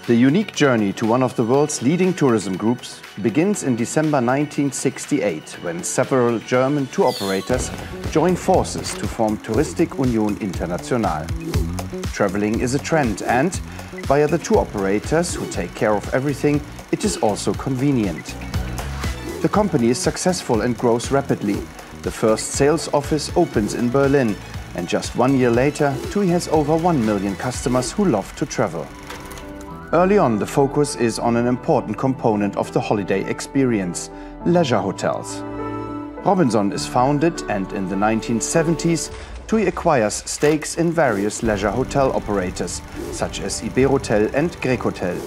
The unique journey to one of the world's leading tourism groups begins in December 1968, when several German tour operators joined forces to form Touristik Union International. Traveling is a trend and, via the tour operators who take care of everything, it is also convenient. The company is successful and grows rapidly. The first sales office opens in Berlin, and just 1 year later, TUI has over 1 million customers who love to travel. Early on, the focus is on an important component of the holiday experience: leisure hotels. Robinson is founded, and in the 1970s, TUI acquires stakes in various leisure hotel operators, such as Iberotel and Grecotel.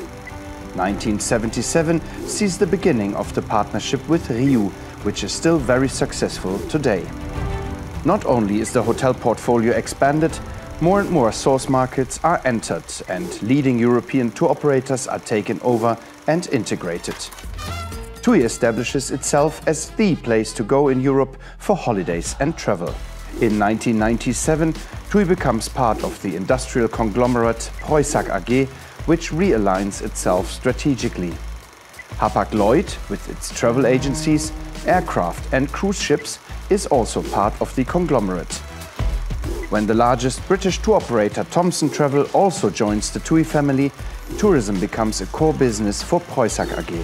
1977 sees the beginning of the partnership with Riu, which is still very successful today. Not only is the hotel portfolio expanded, more and more source markets are entered and leading European tour operators are taken over and integrated. TUI establishes itself as the place to go in Europe for holidays and travel. In 1997, TUI becomes part of the industrial conglomerate Preussag AG, which realigns itself strategically. Hapag-Lloyd, with its travel agencies, aircraft and cruise ships, is also part of the conglomerate. When the largest British tour operator Thomson Travel also joins the TUI family, tourism becomes a core business for Preussag AG.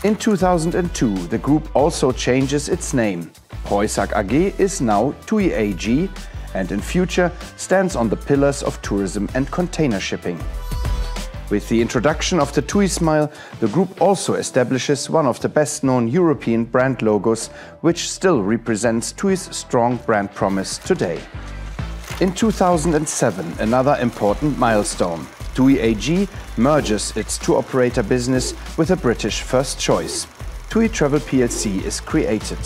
In 2002, the group also changes its name. Preussag AG is now TUI AG and in future stands on the pillars of tourism and container shipping. With the introduction of the TUI Smile, the group also establishes one of the best-known European brand logos, which still represents TUI's strong brand promise today. In 2007, another important milestone: TUI AG merges its tour operator business with a British first choice. TUI Travel plc is created.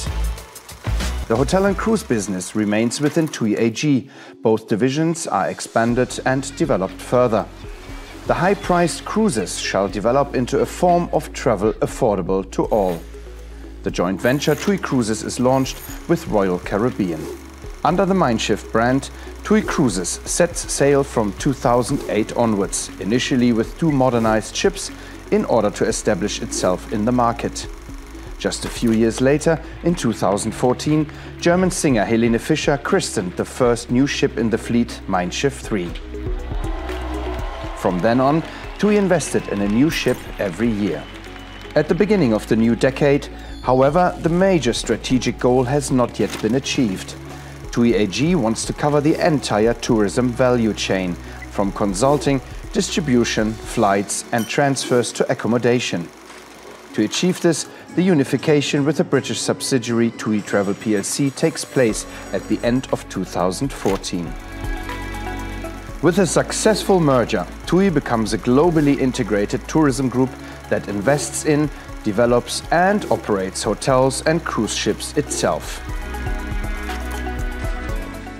The hotel and cruise business remains within TUI AG. Both divisions are expanded and developed further. The high-priced cruises shall develop into a form of travel affordable to all. The joint venture TUI Cruises is launched with Royal Caribbean. Under the Mein Schiff brand, TUI Cruises sets sail from 2008 onwards, initially with 2 modernized ships, in order to establish itself in the market. Just a few years later, in 2014, German singer Helene Fischer christened the first new ship in the fleet, Mein Schiff 3. From then on, TUI invested in a new ship every year. At the beginning of the new decade, however, the major strategic goal has not yet been achieved. TUI AG wants to cover the entire tourism value chain, from consulting, distribution, flights and transfers to accommodation. To achieve this, the unification with the British subsidiary TUI Travel plc takes place at the end of 2014. With a successful merger, TUI becomes a globally integrated tourism group that invests in, develops and operates hotels and cruise ships itself.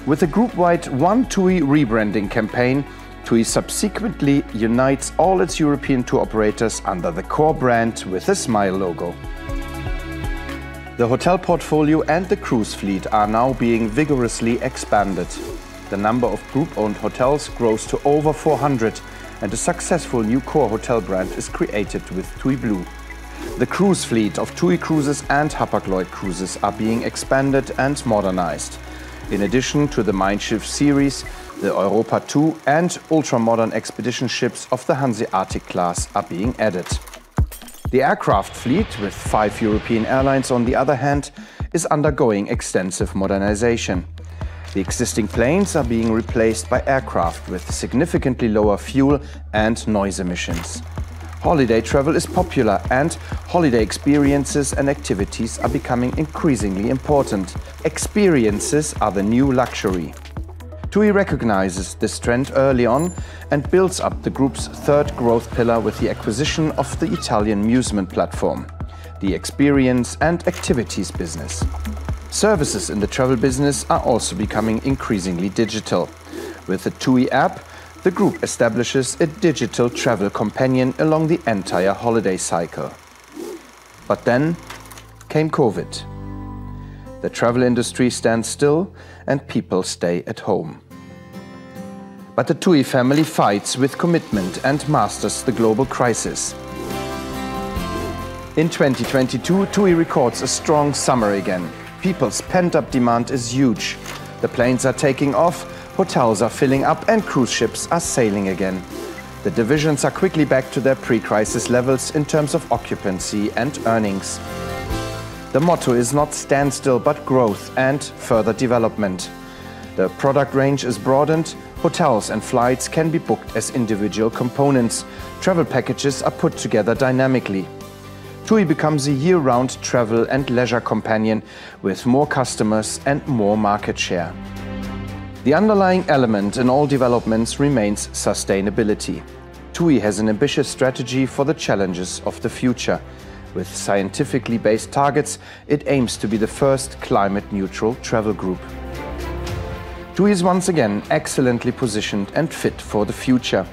With a group-wide One TUI rebranding campaign, TUI subsequently unites all its European tour operators under the core brand with a smile logo. The hotel portfolio and the cruise fleet are now being vigorously expanded. The number of group-owned hotels grows to over 400, and a successful new core hotel brand is created with TUI Blue. The cruise fleet of TUI Cruises and Hapag-Lloyd Cruises are being expanded and modernized. In addition to the Mein Schiff series, the Europa 2 and ultra-modern expedition ships of the Hanseatic class are being added. The aircraft fleet, with 5 European airlines on the other hand, is undergoing extensive modernization. The existing planes are being replaced by aircraft with significantly lower fuel and noise emissions. Holiday travel is popular and holiday experiences and activities are becoming increasingly important. Experiences are the new luxury. TUI recognizes this trend early on and builds up the group's third growth pillar with the acquisition of the Italian amusement platform, the experience and activities business. Services in the travel business are also becoming increasingly digital. With the TUI app, the group establishes a digital travel companion along the entire holiday cycle. But then came COVID. The travel industry stands still and people stay at home. But the TUI family fights with commitment and masters the global crisis. In 2022, TUI records a strong summer again. People's pent-up demand is huge. The planes are taking off, hotels are filling up and cruise ships are sailing again. The divisions are quickly back to their pre-crisis levels in terms of occupancy and earnings. The motto is not standstill but growth and further development. The product range is broadened, hotels and flights can be booked as individual components. Travel packages are put together dynamically. TUI becomes a year-round travel and leisure companion with more customers and more market share. The underlying element in all developments remains sustainability. TUI has an ambitious strategy for the challenges of the future. With scientifically based targets, it aims to be the first climate-neutral travel group. TUI is once again excellently positioned and fit for the future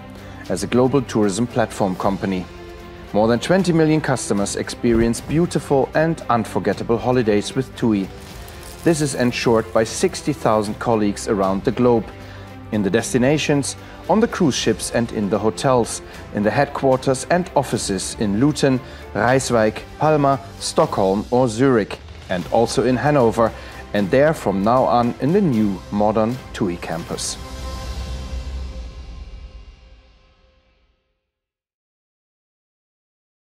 as a global tourism platform company. More than 20 million customers experience beautiful and unforgettable holidays with TUI. This is ensured by 60,000 colleagues around the globe, in the destinations, on the cruise ships and in the hotels, in the headquarters and offices in Luton, Rijswijk, Palma, Stockholm or Zurich, and also in Hanover, and there from now on in the new modern TUI campus.